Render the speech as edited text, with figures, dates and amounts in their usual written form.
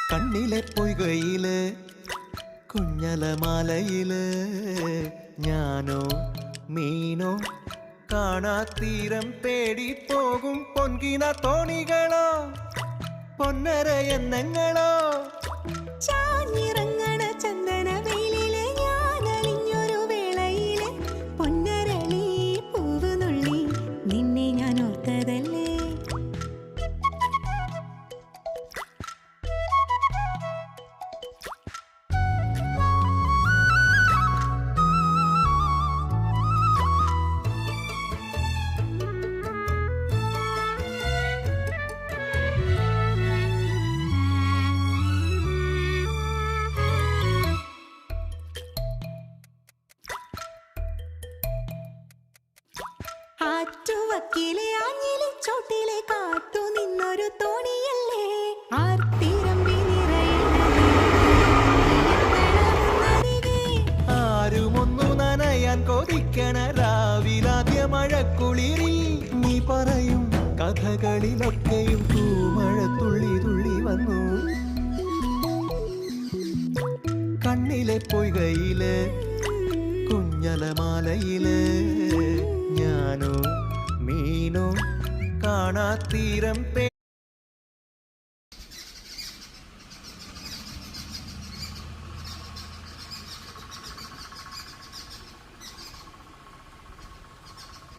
കണ്ണിലെ പൊയ്കയില് കുഞ്ഞലമാലയില് ഞാനോ മീനോ കാണാ തീരം തേടി പോകും പൊൻകിന തോണികളോ പൊന്നര എന്നങ്ങളോ ചാഞ്ഞിറങ്ങണ ചന്ദന വെയിലില് ഞാനലിഞ്ഞൊരു വേളയില് പൊന്നരളി പൂവ് നുള്ളി നിന്നെ ഞാൻ ഓർത്തതല്ലേ. ആറ്റുവക്കിലെ ആഞ്ഞിലി ചോട്ടിലെ കാത്തു നിന്നൊരു തോണിയല്ലേ ആർത്തിരമ്പി ആരുമൊന്നു നനയാൻ കൊതിക്കണ രാവിലാദ്യ മഴക്കുളിരിൽ നീ പറയും കഥകളിലൊക്കെയും തൂമഴ തുള്ളി തുള്ളി വന്നു. കണ്ണിലെ പൊയ്കയില് കുഞ്ഞലമാലയില് ഞാനോ മീനോ കാണാ തീരം